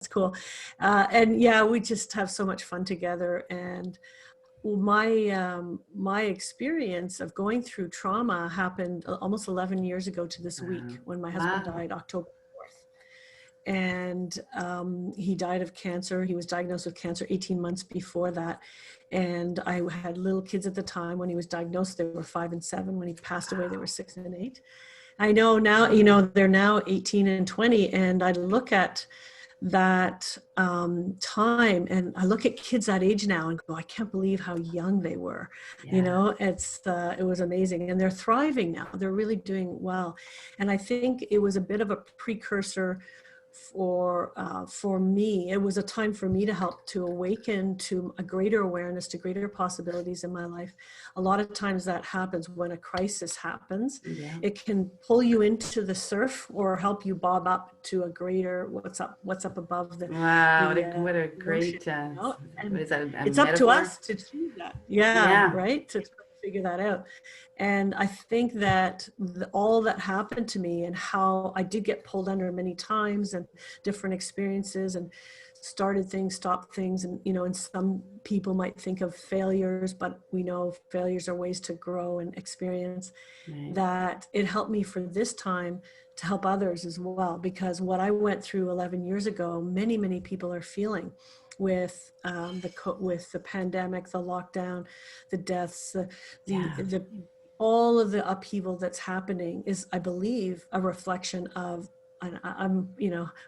cool. And yeah, we just have so much fun together. And my experience of going through trauma happened almost 11 years ago to this week when my husband Wow. died October 4th. And he died of cancer. He was diagnosed with cancer 18 months before that. And I had little kids at the time. When he was diagnosed, they were 5 and 7. When he passed away, they were 6 and 8. I know now, they're now 18 and 20. And I look at that time, and I look at kids that age now and go, I can't believe how young they were. Yeah. It was amazing, and they're thriving now. They're really doing well. And I think it was a bit of a precursor for me. It was a time for me to help to awaken to a greater awareness, to greater possibilities in my life. A lot of times that happens when a crisis happens. Yeah. It can pull you into the surf or help you bob up to a greater what's up above the Wow. the what a great, ocean, And what is that, a it's up to metaphor? us to choose that. Yeah, Yeah. right, to figure that out. And I think that all that happened to me, and how I did get pulled under many times, and different experiences, and started things, stopped things. And, and some people might think of failures, but we know failures are ways to grow and experience. Right. That it helped me for this time to help others as well, because what I went through 11 years ago, many, many people are feeling with the pandemic, the lockdown, the deaths, the all of the upheaval that's happening is, I believe, a reflection of, and I'm,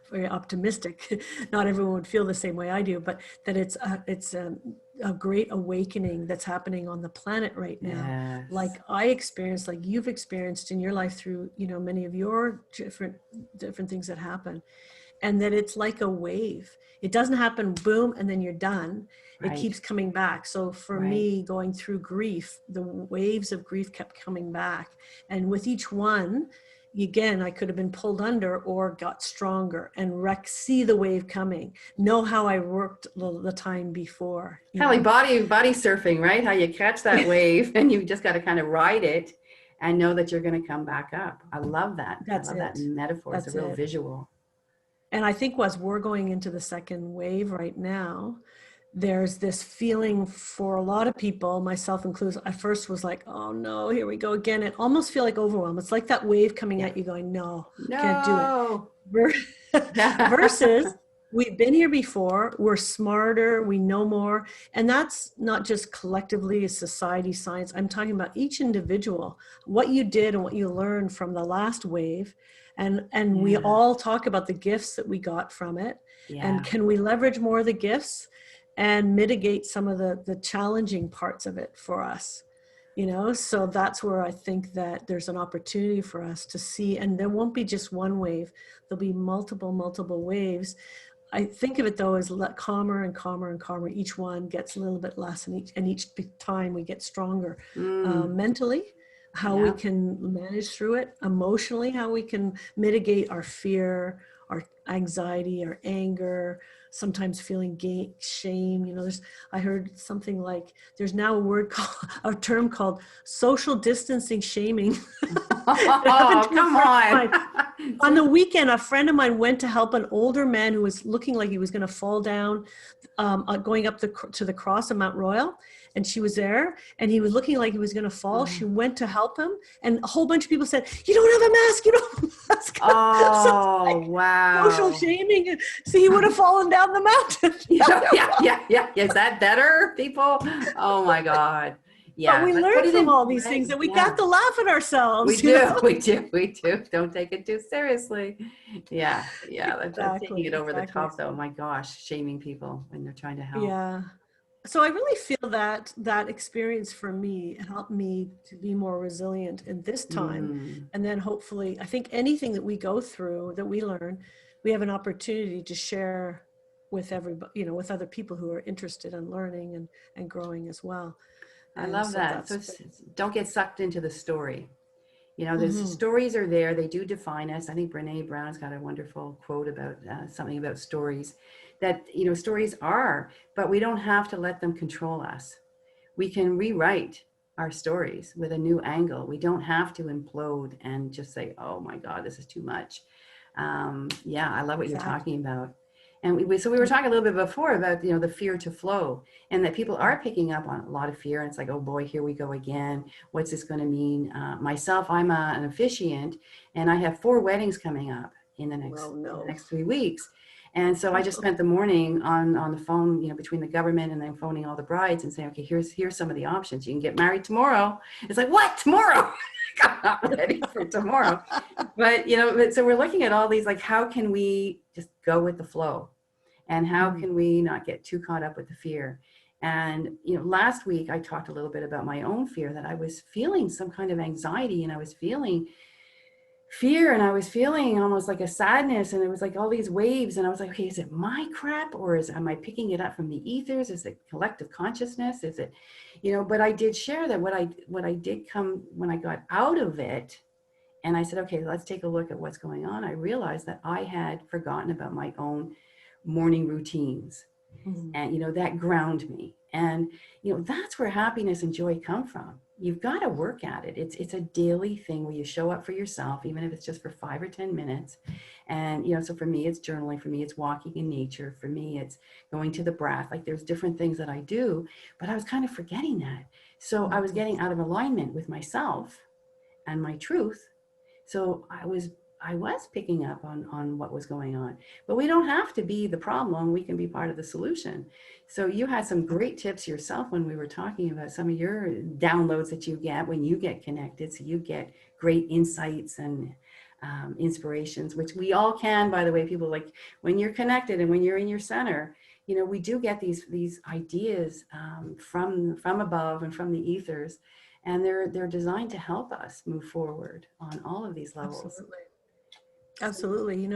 very optimistic. Not everyone would feel the same way I do, but that it's a great awakening that's happening on the planet right now. Yes. Like I experienced, like you've experienced in your life through, many of your different things that happen. And that it's like a wave. It doesn't happen boom and then you're done. Right. It keeps coming back. So for me, going through grief, the waves of grief kept coming back. And with each one, again, I could have been pulled under or got stronger and see the wave coming. Know how I worked the time before. Kind of like body surfing, right? How you catch that wave and you just got to kind of ride it and know that you're going to come back up. I love that. That's I love that metaphor. It's a real visual. And I think as we're going into the second wave right now, there's this feeling for a lot of people, myself included. I first was like, oh no, here we go again. It almost feel like overwhelm. It's like that wave coming at you going, no, can't do it. Versus we've been here before, we're smarter, we know more. And that's not just collectively as society, science. I'm talking about each individual, what you did and what you learned from the last wave. And we all talk about the gifts that we got from it. And can we leverage more of the gifts and mitigate some of the challenging parts of it for us? So that's where I think that there's an opportunity for us to see, and there won't be just one wave, there'll be multiple waves. I think of it though as calmer and calmer and calmer. Each one gets a little bit less, and each time we get stronger mentally, how we can manage through it, emotionally, how we can mitigate our fear, our anxiety, our anger, sometimes feeling shame. I heard something like, there's now a term called social distancing shaming. Oh, come on. On the weekend, a friend of mine went to help an older man who was looking like he was going to fall down, going up to the cross of Mount Royal. And she was there, and he was looking like he was going to fall. She went to help him, and a whole bunch of people said, you don't have a mask, you don't have a mask. Oh, wow. Social shaming. So he would have fallen down the mountain. Yeah. Is that better, people? Oh my God. Yeah. But we learn from all these things that we got to laugh at ourselves. We do. Don't take it too seriously. Yeah. That's taking it over the top though. My gosh, shaming people when they're trying to help. Yeah. So I really feel that experience for me helped me to be more resilient in this time. And then hopefully, I think anything that we go through, that we learn, we have an opportunity to share with everybody, with other people who are interested in learning and growing as well. I love that. So don't get sucked into the story. There's stories are there. They do define us. I think Brene Brown's got a wonderful quote about something about stories, that, stories are, but we don't have to let them control us. We can rewrite our stories with a new angle. We don't have to implode and just say, oh my God, this is too much. I love what you're talking about. And so we were talking a little bit before about, the fear to flow, and that people are picking up on a lot of fear. And it's like, oh boy, here we go again. What's this going to mean? Myself, I'm an officiant, and I have 4 weddings coming up in the next 3 weeks. And so I just spent the morning on the phone, between the government and then phoning all the brides and saying, okay, here's some of the options. You can get married tomorrow. It's like, what, tomorrow? I'm not ready for tomorrow. But, so we're looking at all these, like, how can we just go with the flow? And how can we not get too caught up with the fear? And, last week I talked a little bit about my own fear, that I was feeling some kind of anxiety, and I was feeling fear, and I was feeling almost like a sadness, and it was like all these waves, and I was like, okay, is it my crap, or am I picking it up from the ethers? Is it collective consciousness? Is it, but I did share that what I did come when I got out of it, and I said, okay, let's take a look at what's going on. I realized that I had forgotten about my own morning routines. And, that ground me. And, that's where happiness and joy come from. You've got to work at it. It's a daily thing where you show up for yourself, even if it's just for 5 or 10 minutes. And, so for me, it's journaling. For me, it's walking in nature. For me, it's going to the breath. Like, there's different things that I do, but I was kind of forgetting that. So I was getting out of alignment with myself and my truth. So I was picking up on what was going on. But we don't have to be the problem. We can be part of the solution. So you had some great tips yourself when we were talking about some of your downloads that you get when you get connected. So you get great insights and inspirations, which we all can, by the way. People, like, when you're connected and when you're in your center, we do get these ideas from above and from the ethers. And they're designed to help us move forward on all of these levels. Absolutely.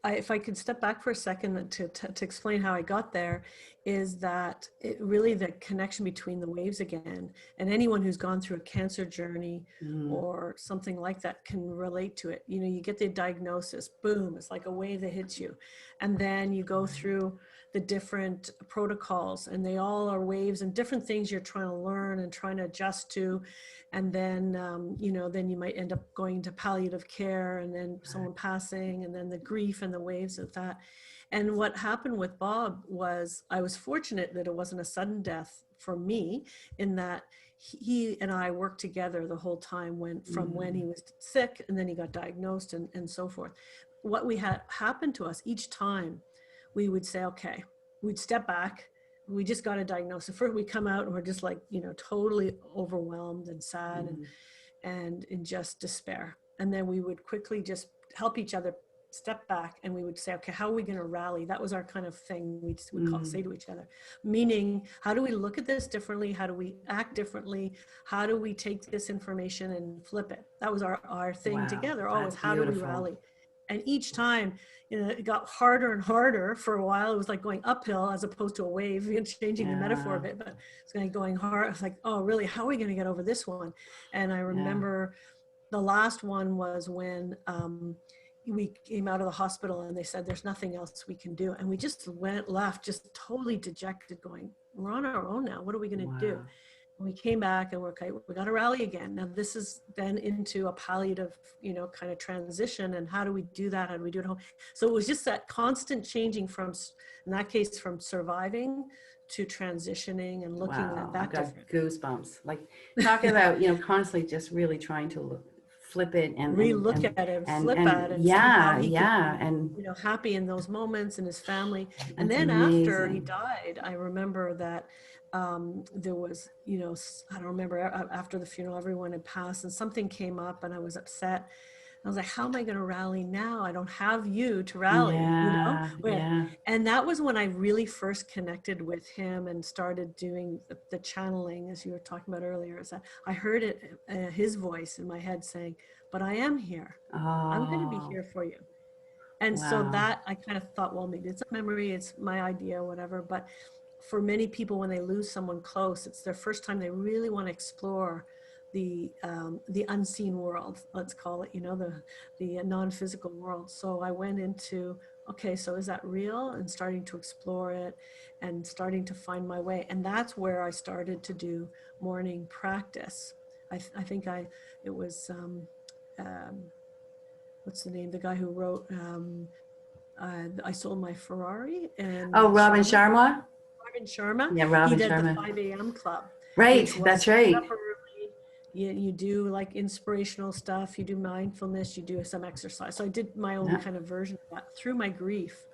If I could step back for a second to explain how I got there, is that it really, the connection between the waves again, and anyone who's gone through a cancer journey or something like that can relate to it. You get the diagnosis, boom, it's like a wave that hits you. And then you go through the different protocols, and they all are waves and different things you're trying to learn and trying to adjust to. And then, then you might end up going to palliative care, and then someone passing, and then the grief and the waves of that. And what happened with Bob was, I was fortunate that it wasn't a sudden death for me, in that he and I worked together the whole time from when he was sick, and then he got diagnosed, and so forth. What we had happened to us each time, we would say, okay, we'd step back. We just got a diagnosis. First, we come out and we're just like, totally overwhelmed and sad and in just despair. And then we would quickly just help each other step back, and we would say, okay, how are we going to rally? That was our kind of thing we would say to each other. Meaning, how do we look at this differently? How do we act differently? How do we take this information and flip it? That was our thing together always. How do we rally? And each time, it got harder and harder. For a while, it was like going uphill as opposed to a wave, changing the metaphor a bit, but it's going hard. It's like, oh, really, how are we going to get over this one? And I remember the last one was when we came out of the hospital, and they said, there's nothing else we can do. And we just left, just totally dejected, going, we're on our own now. What are we going to do? And we came back, and we're okay, we got to rally again. Now this is then into a palliative, kind of transition. And how do we do that? How do we do it at home? So it was just that constant changing from, in that case, from surviving to transitioning and looking at that. I've got goosebumps. Like, talking about, constantly just really trying to flip it and re-look at it, flip at it, and happy in those moments, and his family. And then after he died, I remember that there was, I don't remember, after the funeral, everyone had passed, and something came up, and I was upset. I was like, how am I going to rally now? I don't have you to rally, And that was when I really first connected with him and started doing the channeling, as you were talking about earlier. Is that I heard it, his voice in my head saying, but I am here. I'm going to be here for you. And so that I kind of thought, well, maybe it's a memory, it's my idea, whatever. But for many people, when they lose someone close, it's their first time they really want to explore the unseen world, let's call it, the non-physical world. So I went into, okay, so is that real? And starting to explore it and starting to find my way. And that's where I started to do morning practice. I think it was, what's the name? The guy who wrote I sold my Ferrari, and Oh, Robin Sharma, Sharma. Marvin Sharma, Yeah, he Robin did the Sharma. 5 a.m. club, which Right, was that's you get right. up early, you do like inspirational stuff, you do mindfulness, you do some exercise. So I did my own Yeah, kind of version of that through my grief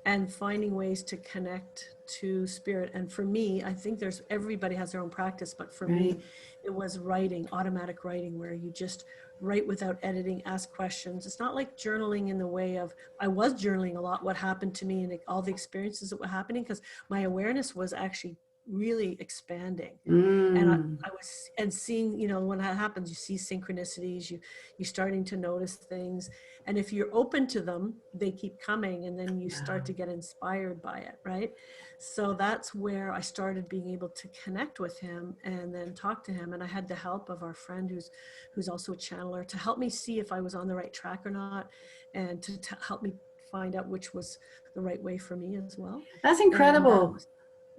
and finding ways to connect to spirit. And for me, I think everybody has their own practice, but for me, right. it was writing, automatic writing, where you just write without editing, ask questions. It's not like journaling in the way of, I was journaling a lot, what happened to me and all the experiences that were happening, because my awareness was actually really expanding. And Mm. I was, and seeing, when that happens, you see synchronicities, you're starting to notice things. And if you're open to them, they keep coming, and then you start Wow. to get inspired by it, right? So that's where I started being able to connect with him and then talk to him. And I had the help of our friend who's also a channeler to help me see if I was on the right track or not, and to help me find out which was the right way for me as well. That's And that incredible. was,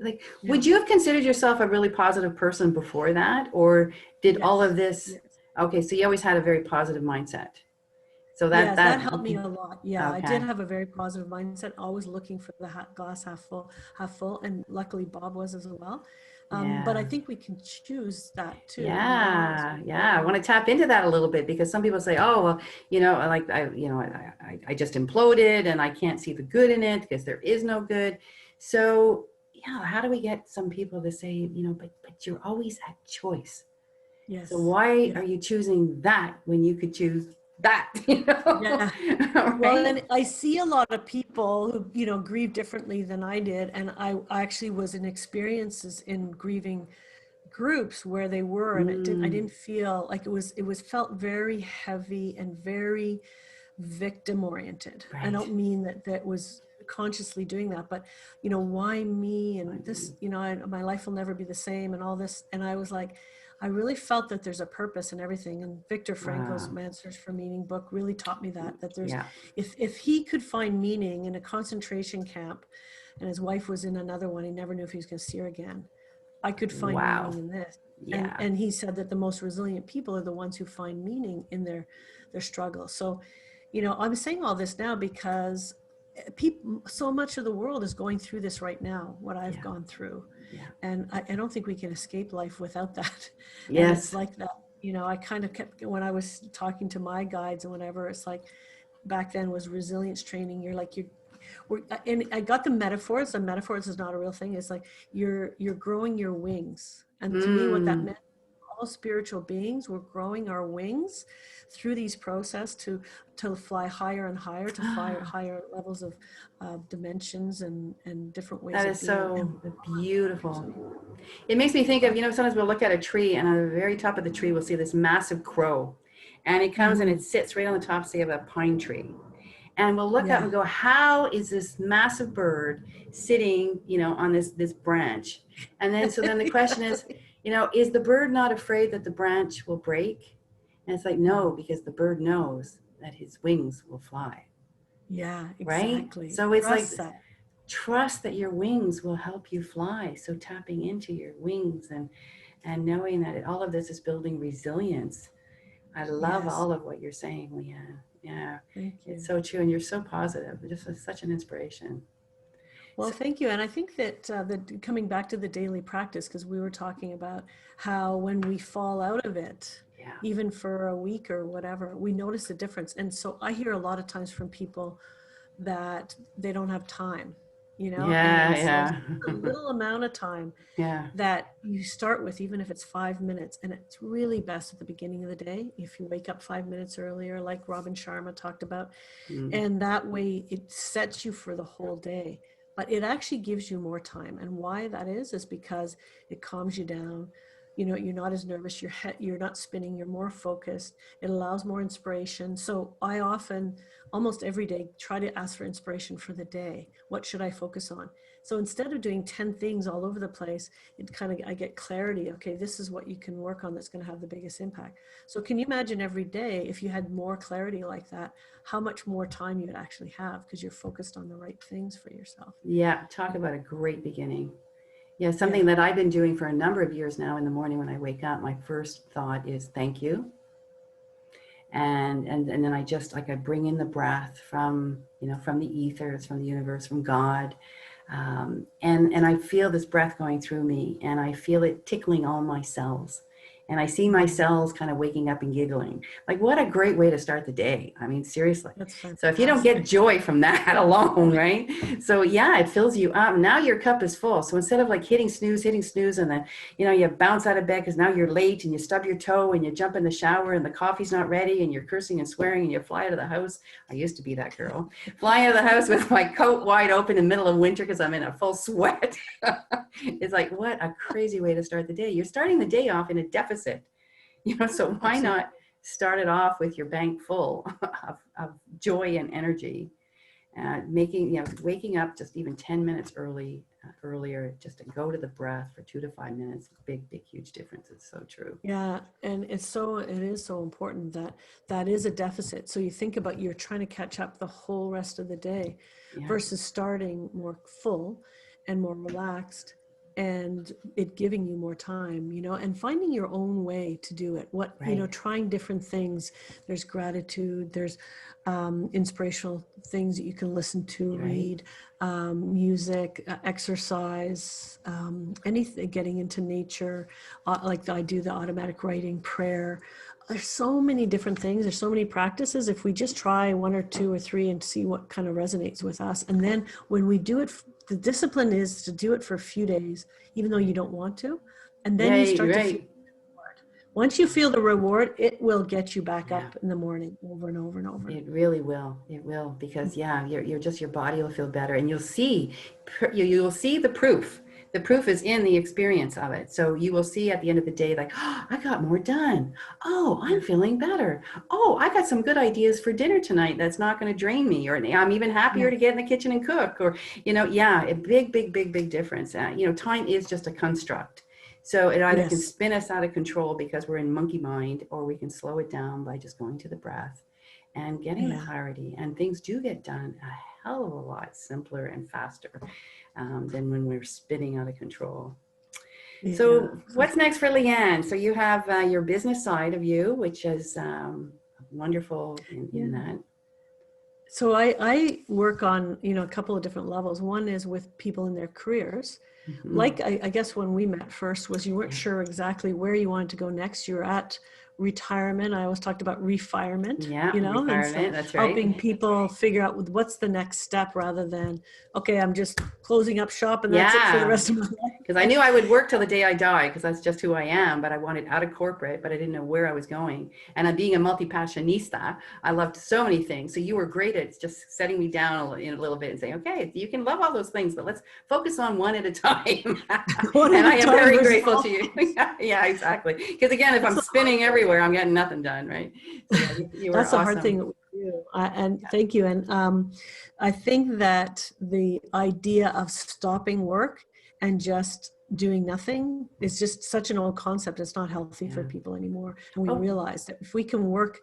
Like, yeah, would you have considered yourself a really positive person before that? Or did all of yes, this, yes. okay, so you always had a very positive mindset. So Yes, that that, helped me a lot. Yeah, I did okay. have a very positive mindset, always looking for the glass half full, and luckily Bob was as well. But I Yeah. think we can choose that too, as Yeah, we yeah. I go. want to tap into that a little bit because some people say, "Oh, well, I just imploded and I can't see the good in it because there is no good." So, yeah, how do we get some people to say, but you're always at choice. So Yes. why are Yeah. you choosing that when you could choose that? Yeah. Well, Right? and I see a lot of people who, grieve differently than I did. And I actually was in experiences in grieving groups where they were, and I Mm, didn't feel like it was felt very heavy and very victim oriented. I right. don't mean that was consciously doing that, but why me, and this, my life will never be the same, and all this. And I was like, I really felt that there's a purpose in everything. And Viktor Frankl's Wow. Man's Search for Meaning book really taught me that there's, Yeah. if he could find meaning in a concentration camp, and his wife was in another one, he never knew if he was going to see her again, I could find Wow. meaning in this. and Yeah. and he said that the most resilient people are the ones who find meaning in their struggle. So I'm saying all this now because people, so much of the world is going through this right now, what I've Yeah. gone through. Yeah. And I don't think we can escape life without that. And it's Yes. like that, I kind of kept, when I was talking to my guides and whatever, it's like back then was resilience training. You're like, and I got the metaphors. The metaphors is not a real thing. It's like you're growing your wings. And to me, what that Mm. meant, all spiritual beings were growing our wings through these process to fly higher and higher, to fly higher levels of dimensions and different ways That of is being. so And beautiful. It makes me think of, sometimes we'll look at a tree and on the very top of the tree, we'll see this massive crow. And it comes and mm-hmm. it sits right on the top, say, of a pine tree. And we'll look up Yeah. and go, how is this massive bird sitting, on this branch? And then, so then the question Exactly. is the bird not afraid that the branch will break? And it's like, no, Mhm. because the bird knows that his wings will fly, Yeah, right? exactly. So it's like, Trust that. trust that your wings will help you fly. So tapping into your wings and knowing that all of this is building resilience. I love Yes. all of what you're saying, Leanne. Yeah, Thank it's you. so true, and you're so positive. Just such an inspiration. Well, So, thank you. And I think that coming back to the daily practice, because we were talking about how when we fall out of it, yeah, even for a week or whatever, we notice a difference. And so I hear a lot of times from people that they don't have time, yeah, and so yeah, a little amount of time yeah. that you start with, even if it's 5 minutes, and it's really best at the beginning of the day. If you wake up 5 minutes earlier, like Robin Sharma talked about, Mm. and that way it sets you for the whole day, but it actually gives you more time. And why that is because it calms you down. You're not as nervous, you're not spinning, you're more focused. It allows more inspiration. So I often, almost every day, try to ask for inspiration for the day. What should I focus on? So instead of doing 10 things all over the place, I get clarity. Okay, this is what you can work on that's going to have the biggest impact. So can you imagine every day, if you had more clarity like that, how much more time you'd actually have, because you're focused on the right things for yourself. Yeah, talk about a great beginning. Yeah, Yeah. something that I've been doing for a number of years now. In the morning when I wake up, my first thought is thank you. And then I just, like, I bring in the breath from, from the ethers, from the universe, from God. And I feel this breath going through me, and I feel it tickling all my cells. And I see my cells kind of waking up and giggling. Like, what a great way to start the day. I mean, seriously. That's So if you don't get fantastic. joy from that alone, right? So yeah, it fills you up. Now your cup is full. So instead of like hitting snooze, and then, you bounce out of bed because now you're late, and you stub your toe, and you jump in the shower, and the coffee's not ready, and you're cursing and swearing, and you fly out of the house. I used to be that girl. Flying out of the house with my coat wide open in the middle of winter because I'm in a full sweat. It's like, what a crazy way to start the day. You're starting the day off in a deficit. So why Absolutely. not start it off with your bank full of joy and energy, waking up just even 10 minutes earlier, just to go to the breath for 2 to 5 minutes. Big, huge difference. It's so true. Yeah, and it is so important that is a deficit. So you think about, you're trying to catch up the whole rest of the day versus starting more full and more relaxed, and it giving you more time, and finding your own way to do it. Trying different things. There's gratitude, there's inspirational things that you can listen to, read, music, exercise, anything, getting into nature, like I do the automatic writing, prayer. There's so many different things. There's so many practices. If we just try 1 or 2 or 3 and see what kind of resonates with us. And then when we do it, the discipline is to do it for a few days, even though you don't want to. And then you start to feel the reward. Once you feel the reward, it will get you back up in the morning over and over and over. It really will. It will, because your body will feel better, and you'll see the proof. The proof is in the experience of it. So you will see at the end of the day, like, oh, I got more done. Oh, I'm feeling better. Oh, I got some good ideas for dinner tonight. That's not going to drain me. Or I'm even happier to get in the kitchen and cook. Or, a big difference. Time is just a construct. So it either can spin us out of control because we're in monkey mind, or we can slow it down by just going to the breath and getting the clarity. And things do get done a hell of a lot simpler and faster than when we're spinning out of control. So what's next for Leanne? So you have your business side of you, which is wonderful in that. So I work on, a couple of different levels. One is with people in their careers. Like, I guess when we met first was you weren't sure exactly where you wanted to go next. You're at retirement. I always talked about refirement, retirement, that's right. Helping people figure out what's the next step, rather than, okay, I'm just closing up shop and that's it for the rest of my life. Because I knew I would work till the day I die, because that's just who I am. But I wanted out of corporate, but I didn't know where I was going. And being a multi-passionista, I loved so many things. So you were great at just setting me down a little bit and saying, okay, you can love all those things, but let's focus on one at a time. And I am very grateful to you. Yeah, exactly. Because again, if I'm spinning everywhere, I'm getting nothing done, right? So you were That's the awesome. hard thing that we do. And thank you. And I think that the idea of stopping work and just doing nothing is just such an old concept. It's not healthy for people anymore. And we realize that if we can work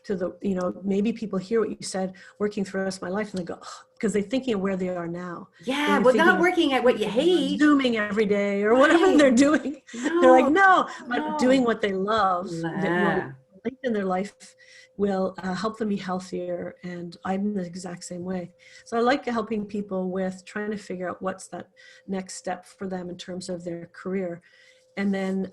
to the, maybe people hear what you said, working for the rest of my life, and they go, because they're thinking of where they are now. Yeah, well, not working at what you hate. Zooming every day or whatever they're doing. They're like, no, but doing what they love, that will in their life will help them be healthier. And I'm the exact same way. So I like helping people with trying to figure out what's that next step for them in terms of their career. And then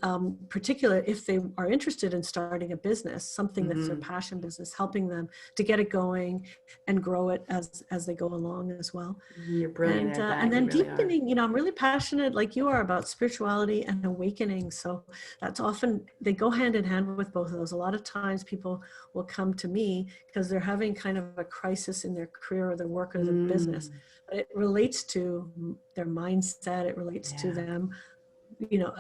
particularly if they are interested in starting a business, something that's their passion business, helping them to get it going and grow it as they go along as well. You're brilliant at that. And then really deepening, I'm really passionate like you are about spirituality and awakening. So that's often, they go hand in hand with both of those. A lot of times people will come to me because they're having kind of a crisis in their career or their work or their business. But it relates to their mindset. It relates to them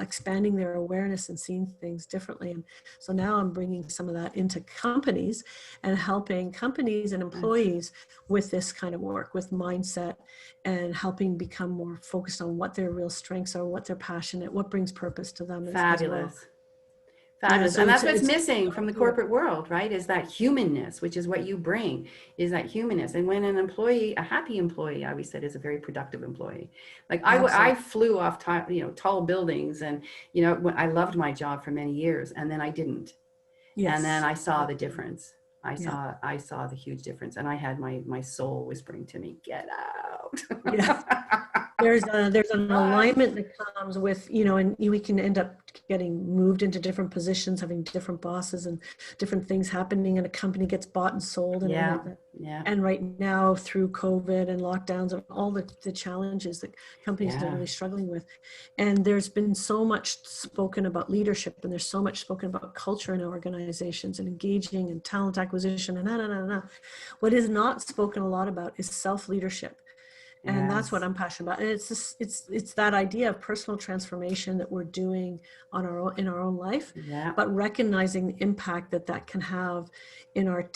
expanding their awareness and seeing things differently. And so now I'm bringing some of that into companies and helping companies and employees with this kind of work, with mindset, and helping become more focused on what their real strengths are, what they're passionate, what brings purpose to them. Fabulous. Fabulous. And that's what's missing from the corporate world, right? Is that humanness, which is what you bring, is that humanness. And when an employee, a happy employee, I always said, is a very productive employee. Like I flew off tall buildings, and, I loved my job for many years, and then I didn't. And then Yes. I saw the difference. Yeah. I saw the huge difference, and I had my soul whispering to me, "Get Yeah. out." There's an alignment that comes with, and we can end up getting moved into different positions, having different bosses and different things happening, and a company gets bought and sold and everything Yeah, like that. yeah, And right now, through COVID and lockdowns and all the challenges that companies are yeah, really struggling with, and there's been so much spoken about leadership, and there's so much spoken about culture in organizations and engaging and talent acquisition and What is not spoken a lot about is self-leadership. And that's what yes, I'm passionate about. And it's that idea of personal transformation that we're doing in our own life, yeah, but recognizing the impact that can have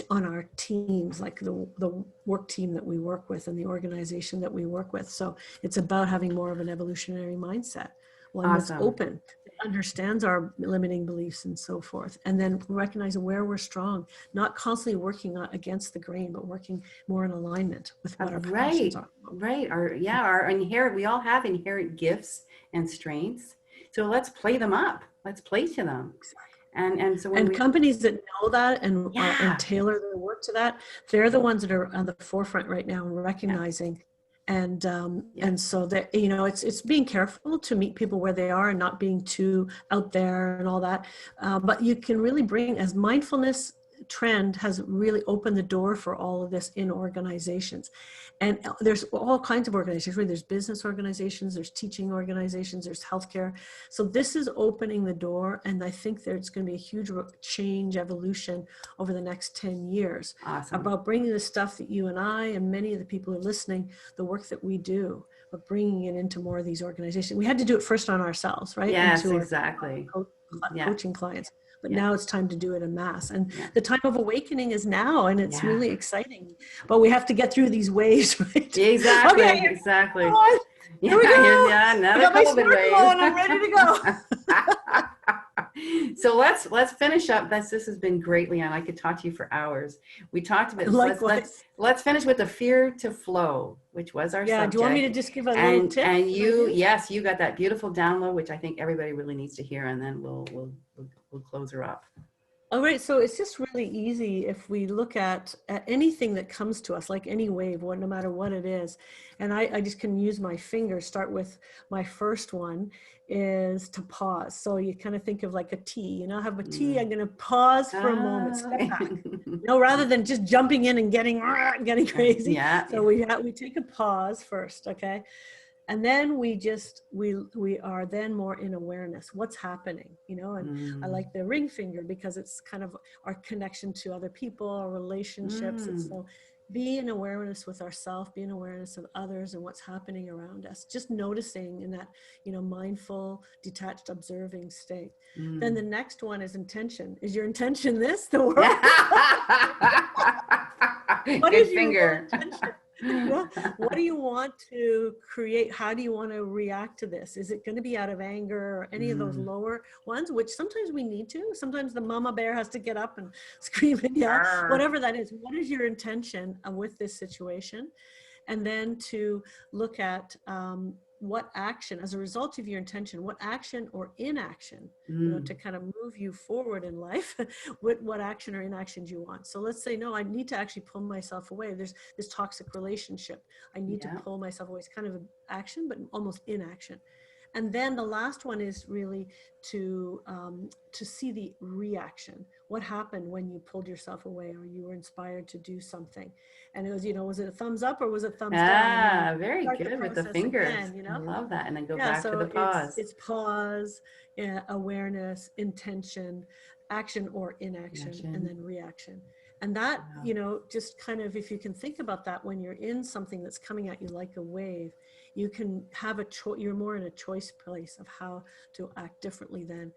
on our teams, like the work team that we work with and the organization that we work with. So it's about having more of an evolutionary mindset, one that's awesome. open, that understands our limiting beliefs and so forth, and then recognizing where we're strong, not constantly working against the grain, but working more in alignment with what our passions Right, are. right. Our inherent, we all have inherent gifts and strengths. So let's play them up. Let's play to them. And so when And we, companies that know that and yeah, tailor their work to that, they're the ones that are on the forefront right now and yeah, recognizing. yeah, And so that, it's being careful to meet people where they are and not being too out there and all that. But you can really bring, as mindfulness trend has really opened the door for all of this in organizations. And there's all kinds of organizations, right? There's business organizations, there's teaching organizations, there's healthcare. So this is opening the door, and I think there's going to be a huge change, evolution over the next 10 years awesome. about bringing the stuff that you and I and many of the people who are listening, the work that we do, but bringing it into more of these organizations. We had to do it first on ourselves, right? Yes, Into our exactly. Yeah, coaching clients. But yeah, now it's time to do it en masse. And yeah, the time of awakening is now, and it's yeah. really exciting. But we have to get through these waves, right? Okay, Exactly, exactly. here Yeah, we go. yeah, I another got my COVID snorkel wave. on. I'm ready to go. So let's finish up. This has been great, Leanne. I could talk to you for hours. We talked about this. Likewise. Let's finish with the fear to flow, which was our Yeah. Do you want me subject. to just give a little tip? And An idea? yes, you got that beautiful download, which I think everybody really needs to hear, and then we'll close her up. All right, so it's just really easy if we look at anything that comes to us, like any wave, no matter what it is. And I just can use my finger, start with my first one is to pause. So you kind of think of like a T, have a T, I'm going to pause for a moment, Ah. step back, rather than just jumping in and getting crazy. Yeah, So we take a pause first, okay? And then we are then more in awareness, what's happening, and I like the ring finger because it's kind of our connection to other people, our relationships. It's so be in awareness with ourselves, be in awareness of others and what's happening around us, just noticing in that mindful, detached, observing state. Then the next one is intention. Is your intention this, the world? What Good is your finger. intention? What do you want to create? How do you want to react to this? Is it going to be out of anger or any of those lower ones, which sometimes we need to? Sometimes the mama bear has to get up and scream and yell, whatever that is. What is your intention with this situation? And then to look at what action, as a result of your intention, what action or inaction, to kind of move you forward in life, what action or inaction do you want? So let's say, no, I need to actually pull myself away. There's this toxic relationship. I need to pull myself away. It's kind of an action, but almost inaction. And then the last one is really to see the reaction. What happened when you pulled yourself away or you were inspired to do something? And it was, was it a thumbs up or was it thumbs down? And Very start good the with the process fingers. again, I love that. And then go Yeah, back to so the pause. it's pause, awareness, intention, action or inaction, and then reaction. And that, just kind of, if you can think about that when you're in something that's coming at you like a wave, you can have a choice. You're more in a choice place of how to act differently than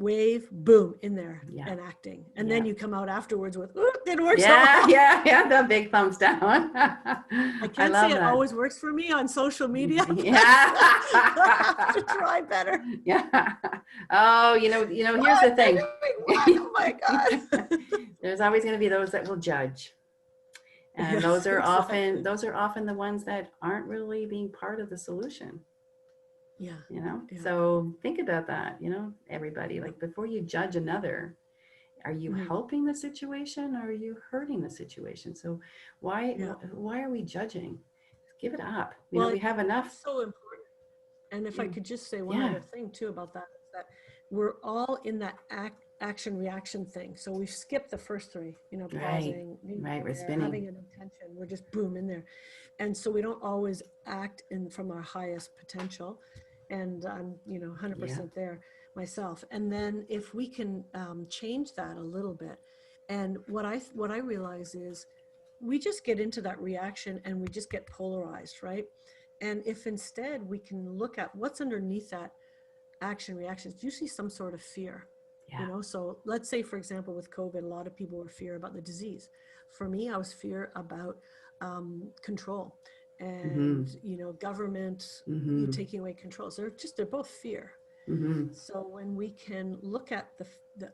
wave, boom, in there and acting. And then you come out afterwards with, ooh, didn't work so well. Yeah, the big thumbs down. I can't say it always works for me on social media. Yeah. I have to try better. Yeah. Oh, here's the thing. Oh my God. There's always going to be those that will judge. And Yes, those are exactly. often the ones that aren't really being part of the solution. Yeah. So think about that, everybody, like before you judge another, Are you helping the situation, or are you hurting the situation? So why Yeah. why are we judging? Give it up. You know, Well, we have enough. it's so important. And if I could just say one Yeah. other thing too about that, is that we're all in that action reaction thing. So we've skipped the first three, you know, Right. pausing, Right. We're there, spinning. having an intention. We're just boom in there. And so we don't always act in from our highest potential. And I'm, you know, 100% there myself. And then if we can change that a little bit, and what I realize is we just get into that reaction and we just get polarized, right? And if instead we can look at what's underneath that action reaction, it's usually some sort of fear. Yeah. You know, so let's say, for example, with COVID, a lot of people were fear about the disease. For me, I was fear about control and, you know, government you taking away control. So they're both fear. So when we can look at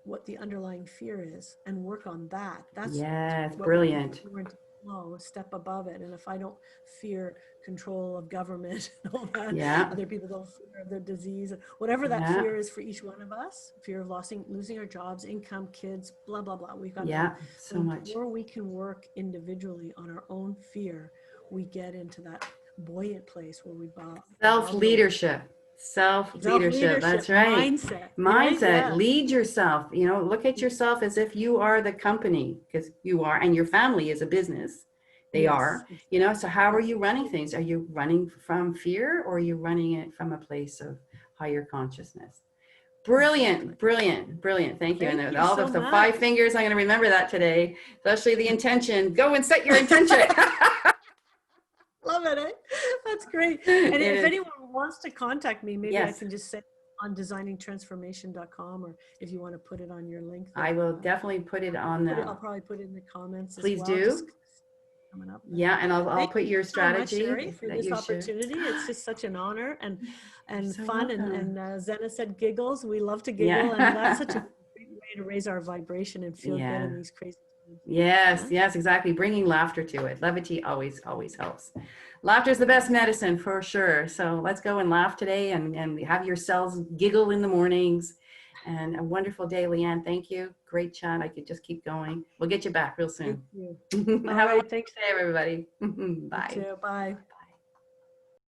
what the underlying fear is and work on that, that's what brilliant. we're into flow, step above it. And if I don't fear control of government and all that, other people don't fear the disease, whatever that fear is for each one of us, fear of losing our jobs, income, kids, blah, blah, blah. We've got that. So much. The more we can work individually on our own fear, we get into that buoyant place where we Self-leadership. That's right. Mindset. Mindset. Lead yourself. You know, look at yourself as if you are the company, because you are, and your family is a business. They are, you know, so how are you running things? Are you running from fear, or are you running it from a place of higher consciousness? Brilliant. Thank you. And all the 5 fingers, I'm going to remember that today, especially the intention. Go and set your intention. Love it, eh? That's great. And if anyone wants to contact me, maybe I can just say on designingtransformation.com, or if you want to put it on your link there, I will definitely put it on the. I'll probably put it in the comments. Please as well. do. Coming up. Yeah, and I'll put your strategy. So much, Sherry, for this opportunity. It's just such an honor and fun. And Zena said giggles. We love to giggle, and that's such a great way to raise our vibration and feel good in these crazy times. Yes, exactly. Bringing laughter to it. Levity always helps. Laughter is the best medicine for sure. So let's go and laugh today and have your cells giggle in the mornings. And a wonderful day, Leanne. Thank you. Great chat. I could just keep going. We'll get you back real soon. Thank you. Have a wonderful day, everybody. Bye. You too. Bye.